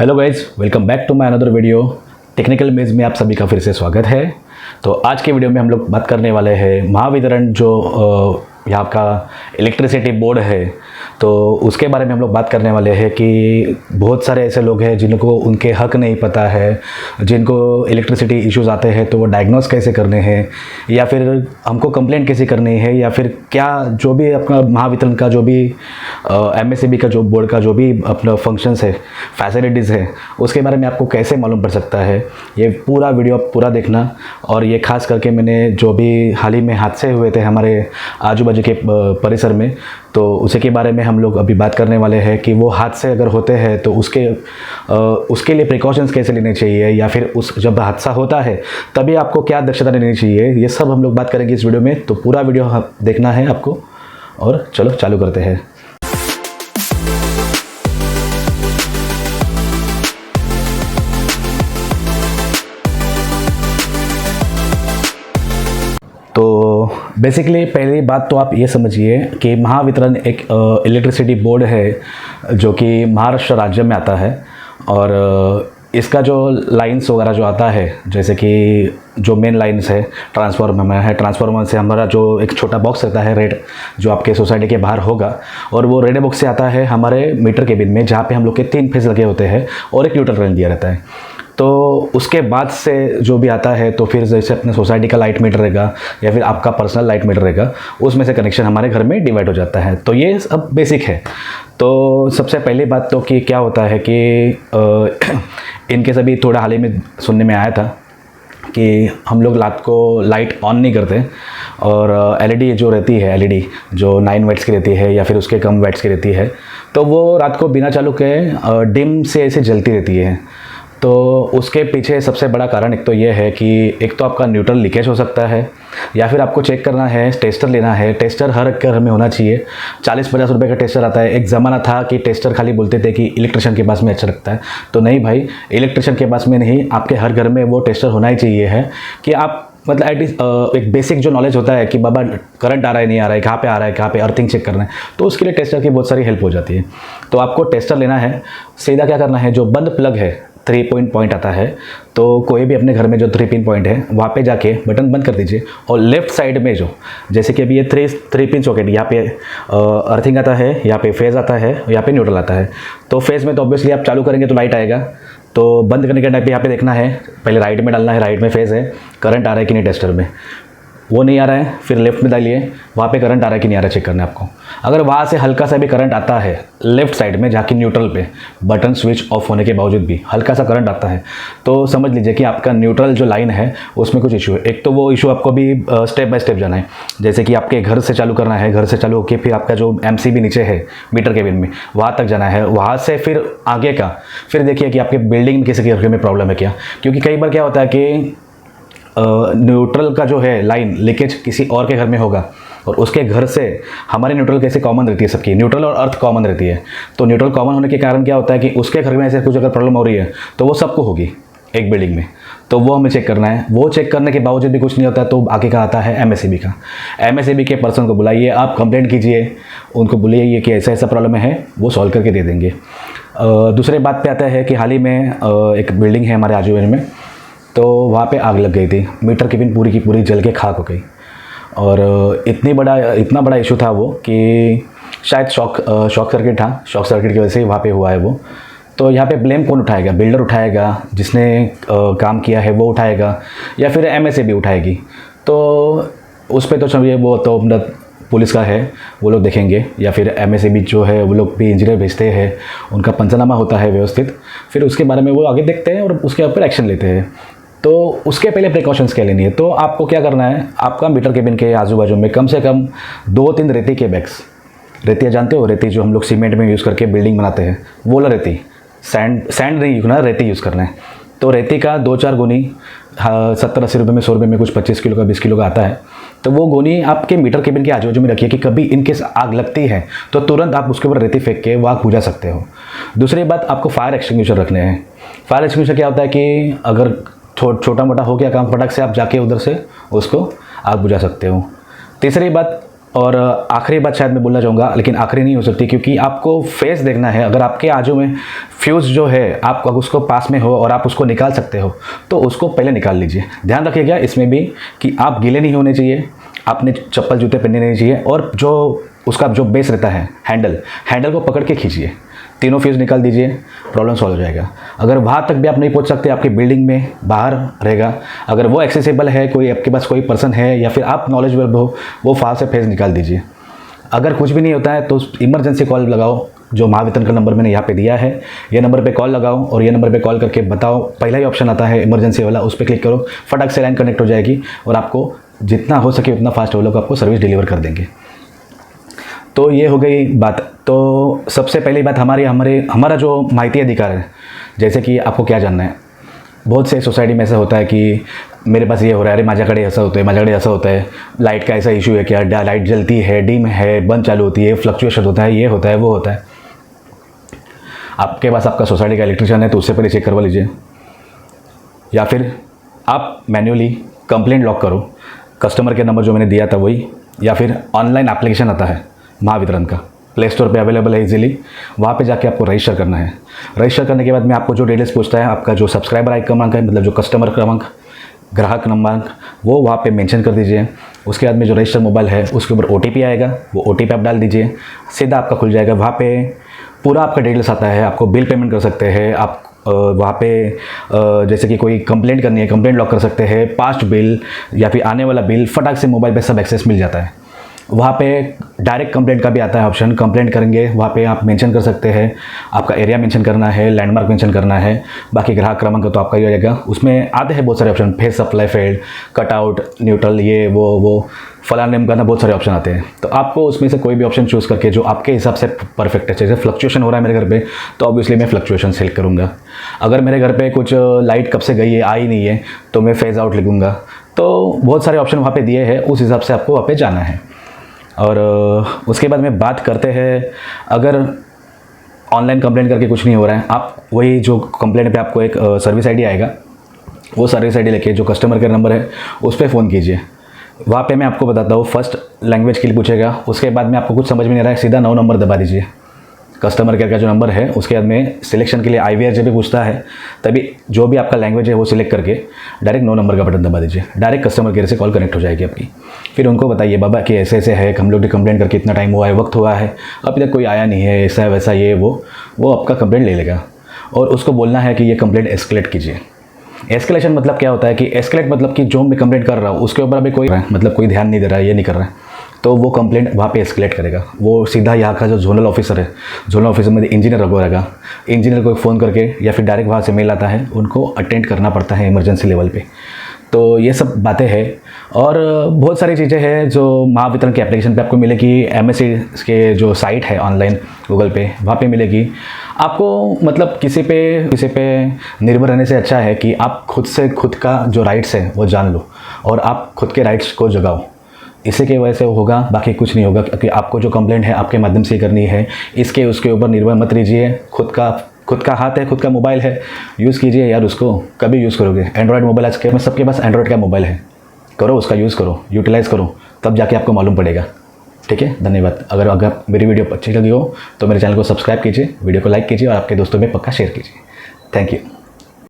Hello guys, welcome back to my another video. Technical मेज में आप सभी का फिर से स्वागत है। तो आज के वीडियो में हम लोग बात करने वाले हैं महावितरण जो यहाँ का इलेक्ट्रिसिटी बोर्ड है, तो उसके बारे में हम लोग बात करने वाले हैं कि बहुत सारे ऐसे लोग हैं जिनको उनके हक नहीं पता है, जिनको इलेक्ट्रिसिटी इश्यूज़ आते हैं तो वो डायग्नोस कैसे करने हैं, या फिर हमको कंप्लेंट कैसे करनी है, या फिर क्या जो भी अपना महावितरण का जो भी एमएसईबी का जो बोर्ड का जो भी अपना फंक्शंस है, फैसिलिटीज़ है, उसके बारे में आपको कैसे मालूम पड़ सकता है। ये पूरा वीडियो आप पूरा देखना। और ये खास करके मैंने जो भी हाल ही में हादसे हुए थे हमारे आजू बाजू के परिसर में, तो उसी के बारे में हम लोग अभी बात करने वाले हैं कि वो हादसे अगर होते हैं तो उसके लिए प्रिकॉशंस कैसे लेने चाहिए, या फिर जब हादसा होता है तभी आपको क्या दक्षता लेनी चाहिए। ये सब हम लोग बात करेंगे इस वीडियो में, तो पूरा वीडियो देखना है आपको। और चलो चालू करते हैं। तो बेसिकली पहली बात तो आप ये समझिए कि महावितरण एक इलेक्ट्रिसिटी बोर्ड है जो कि महाराष्ट्र राज्य में आता है। और इसका जो लाइंस वगैरह जो आता है, जैसे कि जो मेन लाइंस है ट्रांसफार्मर में है, ट्रांसफार्मर से हमारा जो एक छोटा बॉक्स रहता है रेड, जो आपके सोसाइटी के बाहर होगा, और वो रेड बॉक्स से आता है हमारे मीटर केबिन में, जहाँ पे हम लोग के 3 फेज लगे होते हैं और एक न्यूट्रल लाइन दिया रहता है। तो उसके बाद से जो भी आता है, तो फिर जैसे अपने सोसाइटी का लाइट मीटर रहेगा या फिर आपका पर्सनल लाइट मीटर रहेगा, उसमें से कनेक्शन हमारे घर में डिवाइड हो जाता है। तो ये सब बेसिक है। तो सबसे पहली बात तो कि क्या होता है कि इनके सभी थोड़ा हाल ही में सुनने में आया था कि हम लोग रात को लाइट ऑन नहीं करते, और एलईडी जो रहती है, एलईडी जो 9 वाट्स की रहती है या फिर उसके कम वाट्स की रहती है, तो वो रात को बिना चालू के डिम से ऐसे जलती रहती है। तो उसके पीछे सबसे बड़ा कारण एक तो ये है कि एक तो आपका न्यूट्रल लीकेज हो सकता है, या फिर आपको चेक करना है, टेस्टर लेना है। टेस्टर हर घर में होना चाहिए। 40-50 रुपये का टेस्टर आता है। एक ज़माना था कि टेस्टर खाली बोलते थे कि इलेक्ट्रिशियन के पास में अच्छा लगता है, तो नहीं भाई, इलेक्ट्रिशियन के पास में नहीं, आपके हर घर में वो टेस्टर होना ही चाहिए है कि आप मतलब एटलीस्ट एक बेसिक जो नॉलेज होता है कि बाबा करंट आ रहा है नहीं आ रहा है, कहाँ पे आ रहा है, कहाँ पे अर्थिंग चेक करना है, तो उसके लिए टेस्टर की बहुत सारी हेल्प हो जाती है। तो आपको टेस्टर लेना है। सीधा क्या करना है, जो बंद प्लग है 3 पॉइंट आता है, तो कोई भी अपने घर में जो 3 पिन पॉइंट है वहाँ पे जाके बटन बंद कर दीजिए। और लेफ़्ट साइड में जो, जैसे कि अभी ये 3 पिन सॉकेट, यहाँ पे अर्थिंग आता है, यहाँ पे फेज़ आता है, यहाँ पे न्यूट्रल आता है। तो फेज़ में तो ऑब्वियसली आप चालू करेंगे तो लाइट आएगा, तो बंद करने के टाइम पे यहाँ पे देखना है, पहले राइट में डालना है, राइट में फेज़ है, करंट आ रहा है कि नहीं टेस्टर में, वो नहीं आ रहा है, फिर लेफ्ट में डालिए, वहाँ पे करंट आ रहा है कि नहीं आ रहा है चेक करना है आपको। अगर वहाँ से हल्का सा भी करंट आता है लेफ्ट साइड में जाके न्यूट्रल पे, बटन स्विच ऑफ होने के बावजूद भी हल्का सा करंट आता है, तो समझ लीजिए कि आपका न्यूट्रल जो लाइन है उसमें कुछ इशू है। एक तो वो इशू आपको भी स्टेप बाय स्टेप जाना है, जैसे कि आपके घर से चालू करना है, घर से चालू होकर फिर आपका जो एमसीबी नीचे है मीटर केबिन में, वहाँ तक जाना है, वहाँ से फिर आगे का फिर देखिए कि आपके बिल्डिंग में किसी के घर में प्रॉब्लम है क्या। क्योंकि कई बार क्या होता है कि न्यूट्रल का जो है लाइन लीकेज किसी और के घर में होगा, और उसके घर से हमारी न्यूट्रल कैसे कॉमन रहती है, सबकी न्यूट्रल और अर्थ कॉमन रहती है। तो न्यूट्रल कॉमन होने के कारण क्या होता है कि उसके घर में ऐसे कुछ अगर प्रॉब्लम हो रही है तो वो सबको होगी एक बिल्डिंग में, तो वो हमें चेक करना है। वो चेक करने के बावजूद भी कुछ नहीं होता तो आगे का आता है एमएसईबी का। एमएसईबी के पर्सन को बुलाइए, आप कंप्लेंट कीजिए, उनको बोलिए कि ऐसा ऐसा प्रॉब्लम है, वो सॉल्व करके दे देंगे। दूसरे बात पे आता है कि हाल ही में एक बिल्डिंग है हमारे आजू बाजू में, तो वहाँ पे आग लग गई थी, मीटर केबिन पूरी की पूरी जल के खाक हो गई। और इतना बड़ा इशू था वो कि शायद शॉक सर्किट था, शॉक सर्किट की वजह से वहाँ पे हुआ है वो। तो यहाँ पे ब्लेम कौन उठाएगा? बिल्डर उठाएगा, जिसने काम किया है वो उठाएगा, या फिर एमएसईबी उठाएगी? तो उस पर तो चलिए वो तो पुलिस का है, वो लोग देखेंगे, या फिर एमएसईबी जो है वो लोग भी इंजीनियर भेजते हैं, उनका पंचनामा होता है व्यवस्थित, फिर उसके बारे में वो आगे देखते हैं और उसके ऊपर एक्शन लेते हैं। तो उसके पहले प्रिकॉशंस क्या लेनी है, तो आपको क्या करना है, आपका मीटर केबिन के आजू बाजू में कम से कम 2-3 रेती के बैग्स, रेती जानते हो, रेती जो हम लोग सीमेंट में यूज़ करके बिल्डिंग बनाते हैं, वो वाला रेती, सैंड नहीं यूज़ करना, रेती यूज़ करना है। तो रेती का 2-4 गोनी 70-80 रुपये में, 100 रुपये में कुछ 25 किलो का 20 किलो का आता है, तो वो गोनी आपके मीटर केबिन के आजू बाजू में रखिए कि कभी इनकेस आग लगती है तो तुरंत आप उसके ऊपर रेती फेंक के वो आग बुझा सकते हो। दूसरी बात, आपको फायर एक्सटिंग्विशर रखने हैं। फायर एक्सटिंग्विशर क्या होता है कि अगर छोटा मोटा हो गया काम, फटक से आप जाके उधर से उसको आग बुझा सकते हो। तीसरी बात, और आखिरी बात शायद मैं बोलना चाहूँगा, लेकिन आखिरी नहीं हो सकती, क्योंकि आपको फेस देखना है। अगर आपके आजू में फ्यूज़ जो है आप उसको पास में हो और आप उसको निकाल सकते हो तो उसको पहले निकाल लीजिए। ध्यान रखिएगा इसमें भी कि आप गीले नहीं होने चाहिए, आपने चप्पल जूते पहनने नहीं चाहिए, और जो उसका जो बेस रहता है हैंडल को पकड़ के खींचिए, तीनों फ्यूज़ निकाल दीजिए, प्रॉब्लम सॉल्व हो जाएगा। अगर वहाँ तक भी आप नहीं पहुँच सकते, आपकी बिल्डिंग में बाहर रहेगा, अगर वो एक्सेसिबल है, कोई आपके पास कोई पर्सन है या फिर आप नॉलेजेबल हो, वो फास्ट से फेस निकाल दीजिए। अगर कुछ भी नहीं होता है तो इमरजेंसी कॉल लगाओ, जो महावितरण का नंबर मैंने यहाँ पे दिया है, ये नंबर पे कॉल लगाओ और ये नंबर पे कॉल करके बताओ। पहला ही ऑप्शन आता है इमरजेंसी वाला, उस पर क्लिक करो, फटाक से लाइन कनेक्ट हो जाएगी और आपको जितना हो सके उतना फास्ट वो लोग आपको सर्विस डिलीवर कर देंगे। तो ये हो गई बात। तो सबसे पहली बात हमारा जो माहिती अधिकार है, जैसे कि आपको क्या जानना है। बहुत से सोसाइटी में ऐसा होता है कि मेरे पास ये हो रहा है, अरे माझ्याकडे ऐसा होता है, लाइट का ऐसा इशू है क्या, लाइट जलती है, डिम है, बंद चालू होती है, फ्लक्चुएशन होता है, ये होता है, वो होता है। आपके पास आपका सोसाइटी का इलेक्ट्रिशियन है तो उससे पहले चेक करवा लीजिए, या फिर आप मैन्युअली कंप्लेंट लॉक करो, कस्टमर के नंबर जो मैंने दिया था वही, या फिर ऑनलाइन एप्लीकेशन आता है महावितरण का, प्ले स्टोर पे अवेलेबल है इजीली, वहाँ पे जाके आपको रजिस्टर करना है। रजिस्टर करने के बाद में आपको जो डिटेल्स पूछता है, आपका जो सब्सक्राइबर आई क्रमांक है, मतलब जो कस्टमर क्रमांक, ग्राहक क्रमांक, वो वहाँ पे मेंशन कर दीजिए। उसके बाद में जो रजिस्टर मोबाइल है उसके ऊपर OTP आएगा, वो OTP आप डाल दीजिए, सीधा आपका खुल जाएगा। वहाँ पे पूरा आपका डिटेल्स आता है, आपको बिल पेमेंट कर सकते हैं आप, वहाँ पे जैसे कि कोई कंप्लेंट करनी है, कंप्लेंट लॉक कर सकते हैं, पास्ट बिल या फिर आने वाला बिल, फटाक से मोबाइल पे सब एक्सेस मिल जाता है। वहाँ पे डायरेक्ट कंप्लेंट का भी आता है ऑप्शन, कंप्लेंट करेंगे वहाँ पे आप मेंशन कर सकते हैं, आपका एरिया मेंशन करना है, लैंडमार्क मेंशन करना है, बाकी ग्राहक क्रमांक तो आपका ही हो जाएगा। उसमें आते हैं बहुत सारे option, face supply failed, cutout, neutral, ये वो फलाना नेम करना, बहुत सारे ऑप्शन आते हैं। तो आपको उसमें से कोई भी ऑप्शन चूज़ करके जो आपके हिसाब से परफेक्ट है। जैसे फ्लक्चुएशन हो रहा है मेरे घर पे तो ऑब्वियसली मैं फ्लक्चुएशन सेलेक्ट करूँगा। अगर मेरे घर पे कुछ लाइट कब से गई है, आई नहीं है, तो मैं फेज आउट लिखूँगा। तो बहुत सारे ऑप्शन वहाँ पे दिए हैं, उस हिसाब से आपको वहाँ पे जाना है। और उसके बाद में बात करते हैं, अगर ऑनलाइन कंप्लेंट करके कुछ नहीं हो रहा है, आप वही जो कंप्लेंट पे आपको एक सर्विस आईडी आएगा, वो सर्विस आईडी लेके जो कस्टमर केयर नंबर है उस पर फ़ोन कीजिए। वहाँ पे मैं आपको बताता हूँ, फर्स्ट लैंग्वेज के लिए पूछेगा, उसके बाद में आपको कुछ समझ में नहीं रहा है, सीधा 9 नंबर दबा दीजिए। कस्टमर केयर का जो नंबर है उसके बाद में सिलेक्शन के लिए IVR जब भी पूछता है, तभी जो भी आपका लैंग्वेज है वो सिलेक्ट करके डायरेक्ट 9 नंबर का बटन दबा दीजिए, डायरेक्ट कस्टमर केयर से कॉल कनेक्ट हो जाएगी आपकी। फिर उनको बताइए, बाबा कि ऐसे ऐसे है, हम लोग ने कंप्लेंट करके इतना टाइम हुआ है, वक्त हुआ है, अभी तक कोई आया नहीं है, ऐसा वैसा ये वो आपका कंप्लेंट ले लेगा। और उसको बोलना है कि ये कंप्लेंट एस्केलेट कीजिए। एस्केलेशन मतलब क्या होता है कि एस्केलेट मतलब कि जो मैं कंप्लेंट कर रहा हूँ उसके ऊपर अभी कोई कोई ध्यान नहीं दे रहा है, ये नहीं कर रहा है, तो वो कंप्लेंट वहाँ पे एस्केलेट करेगा। वो सीधा यहाँ का जो जोनल ऑफिसर है, जोनल ऑफिसर में इंजीनियर रहेगा, इंजीनियर को फ़ोन करके या फिर डायरेक्ट वहाँ से मेल आता है, उनको अटेंड करना पड़ता है इमरजेंसी लेवल पे। तो ये सब बातें हैं और बहुत सारी चीज़ें हैं जो महावितरण के एप्लीकेशन पे आपको मिलेगी। MSC के जो साइट है ऑनलाइन गूगल पे, वहाँ पे मिलेगी आपको। मतलब किसी पे निर्भर रहने से अच्छा है कि आप खुद से खुद का जो राइट्स है वो जान लो और आप खुद के राइट्स को जगाओ। इसी के वजह से होगा, बाकी कुछ नहीं होगा, क्योंकि आपको जो कंप्लेंट है आपके माध्यम से ही करनी है। इसके उसके ऊपर निर्भर मत रहिए। खुद का हाथ है, खुद का मोबाइल है, यूज़ कीजिए यार। उसको कभी यूज़ करोगे, एंड्रॉयड मोबाइल आज के सबके पास एंड्रॉयड का मोबाइल है, करो उसका यूज़ करो, यूटिलाइज़ करो, तब जाके आपको मालूम पड़ेगा। ठीक है, धन्यवाद। अगर मेरी वीडियो अच्छी लगी हो तो मेरे चैनल को सब्सक्राइब कीजिए, वीडियो को लाइक कीजिए और आपके दोस्तों में पक्का शेयर कीजिए। Thank you.